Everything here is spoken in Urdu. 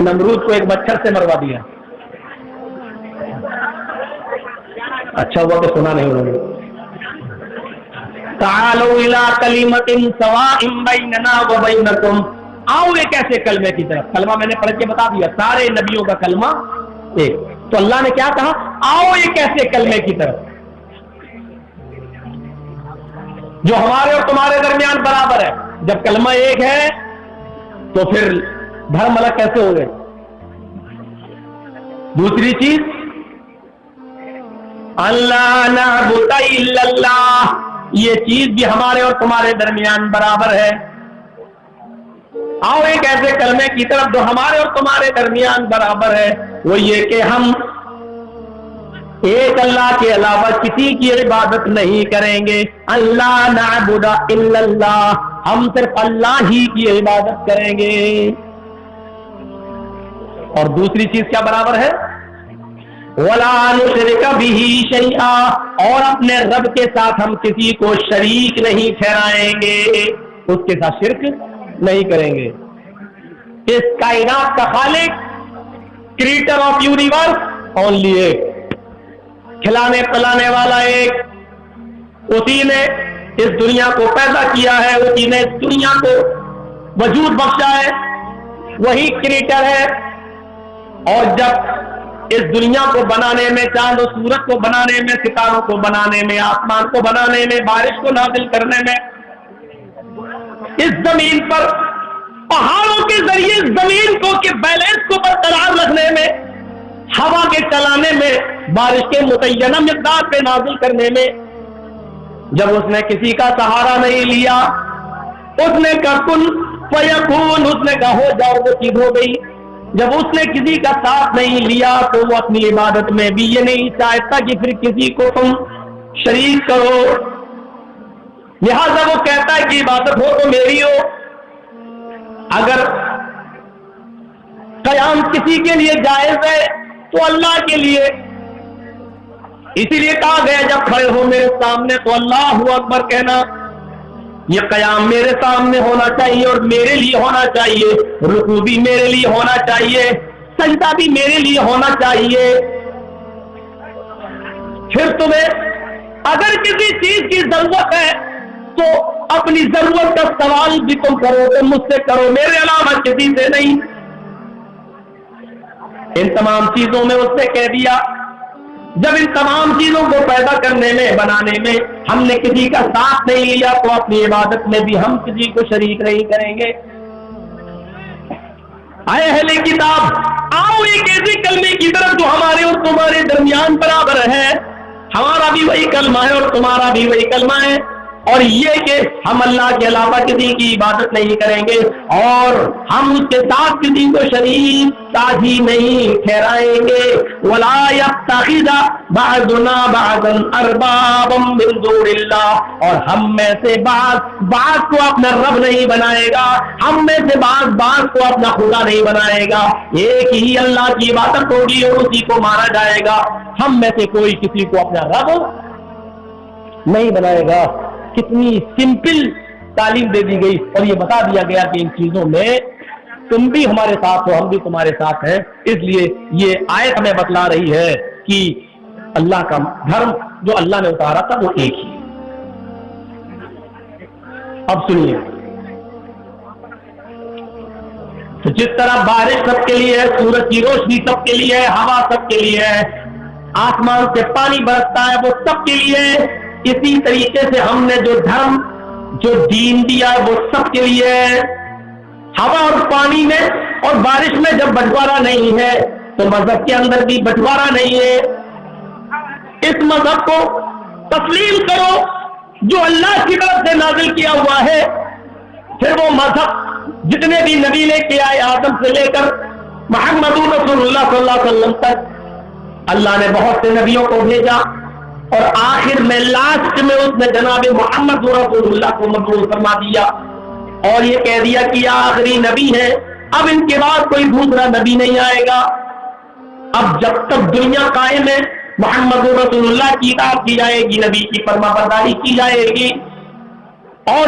نمرود کو ایک مچھر سے مروا دیا. اچھا ہوا کہ سنا نہیں انہوں نے. تعالوا الی کلمۃ سواء بیننا وبینکم، آؤ ایک ایسے کلمے کی طرف. کلمہ میں نے پڑھ کے بتا دیا، سارے نبیوں کا کلمہ ایک. تو اللہ نے کیا کہا؟ آؤ ایک ایسے کلمے کی طرف جو ہمارے اور تمہارے درمیان برابر ہے. جب کلمہ ایک ہے تو پھر دھرم الگ کیسے ہو گئے؟ دوسری چیز، اللہ نعبد الا اللہ، یہ چیز بھی ہمارے اور تمہارے درمیان برابر ہے. آؤ ایک ایسے کلمے کی طرف جو ہمارے اور تمہارے درمیان برابر ہے، وہ یہ کہ ہم ایک اللہ کے علاوہ کسی کی عبادت نہیں کریں گے. اللہ نعبد الا اللہ، ہم صرف اللہ ہی کی عبادت کریں گے. اور دوسری چیز کیا برابر ہے؟ وَلَا نُشْرِكَ بِهِ شَيْئًا، اور اپنے رب کے ساتھ ہم کسی کو شریک نہیں ٹھہرائیں گے، اس کے ساتھ شرک نہیں کریں گے. اس کائنات کا خالق، کریٹر آف یونیورس، اونلی ایک، کھلانے پلانے والا ایک. اسی نے اس دنیا کو پیدا کیا ہے، اسی نے اس دنیا کو وجود بخشا ہے، وہی کریٹر ہے. اور جب اس دنیا کو بنانے میں، چاند و سورج کو بنانے میں، ستاروں کو بنانے میں، آسمان کو بنانے میں، بارش کو نازل کرنے میں، اس زمین پر پہاڑوں کے ذریعے زمین کو کے بیلنس کو برقرار رکھنے میں، ہوا کے چلانے میں، بارش کے متعینہ مقدار پہ نازل کرنے میں، جب اس نے کسی کا سہارا نہیں لیا، اس نے کہا کن فیکون، اس نے کہا ہو جاؤ، وہ چیز ہو گئی. جب اس نے کسی کا ساتھ نہیں لیا تو وہ اپنی عبادت میں بھی یہ نہیں چاہتا کہ پھر کسی کو تم شریک کرو. لہذا وہ کہتا ہے کہ عبادت ہو تو میری ہو. اگر قیام کسی کے لیے جائز ہے تو اللہ کے لیے. اسی لیے کہا گیا جب کھڑے ہو میرے سامنے تو اللہ اکبر کہنا. یہ قیام میرے سامنے ہونا چاہیے اور میرے لیے ہونا چاہیے، رکوع بھی میرے لیے ہونا چاہیے، سجدہ بھی میرے لیے ہونا چاہیے. پھر تمہیں اگر کسی چیز کی ضرورت ہے تو اپنی ضرورت کا سوال بھی تم کرو تو مجھ سے کرو، میرے علاوہ کسی سے نہیں. ان تمام چیزوں میں اس نے کہہ دیا، جب ان تمام چیزوں کو پیدا کرنے میں، بنانے میں ہم نے کسی کا ساتھ نہیں لیا تو اپنی عبادت میں بھی ہم کسی کو شریک نہیں کریں گے. اے اہل کتاب، آؤ ایک ایسے کلمے کی طرف جو ہمارے اور تمہارے درمیان برابر ہے. ہمارا بھی وہی کلمہ ہے اور تمہارا بھی وہی کلمہ ہے، اور یہ کہ ہم اللہ کے علاوہ کسی کی عبادت نہیں کریں گے اور ہم اس کے ساتھ کسی کو شریک ساجی نہیں ٹھہرائیں گے. وَلَا يَتَّخِذَ بَعْضُنَا بَعْضًا أَرْبَابًا مِّن دُونِ اللَّهِ، اور ہم میں سے بعض کو اپنا رب نہیں بنائے گا، ہم میں سے بعض کو اپنا خدا نہیں بنائے گا. ایک ہی اللہ کی عبادت ہوگی اور اسی کو مانا جائے گا. ہم میں سے کوئی کسی کو اپنا رب نہیں بنائے گا. کتنی سمپل تعلیم دے دی گئی اور یہ بتا دیا گیا کہ ان چیزوں میں تم بھی ہمارے ساتھ ہو، ہم بھی تمہارے ساتھ ہیں. اس لیے یہ آیت ہمیں بتلا رہی ہے کہ اللہ کا دھرم جو اللہ نے اتارا تھا وہ ایک ہی. اب سنیے، تو جس طرح بارش سب کے لیے ہے، سورج کی روشنی سب کے لیے ہے، ہوا سب کے لیے ہے، آسمان سے پانی برستا ہے وہ سب کے لیے ہے، اسی طریقے سے ہم نے جو دھرم جو دین دیا ہے وہ سب کے لیے ہے. ہوا اور پانی میں اور بارش میں جب بٹوارا نہیں ہے تو مذہب کے اندر بھی بٹوارا نہیں ہے. اس مذہب کو تسلیم کرو جو اللہ کی طرف سے نازل کیا ہوا ہے. پھر وہ مذہب جتنے بھی نبی لے کے آئے، آدم سے لے کر محمد رسول اللہ صلی اللہ علیہ وسلم تک، اللہ نے بہت سے نبیوں کو بھیجا اور آخر میں لاسٹ میں اس نے جناب محمد رسول اللہ کو مقبول فرما دیا اور یہ کہہ دیا کہ یہ آخری نبی ہے، اب ان کے بعد کوئی دوسرا نبی نہیں آئے گا. اب جب تک دنیا قائم ہے محمد رسول اللہ کی اطاعت کی جائے گی، نبی کی فرما برداری کی جائے گی. اور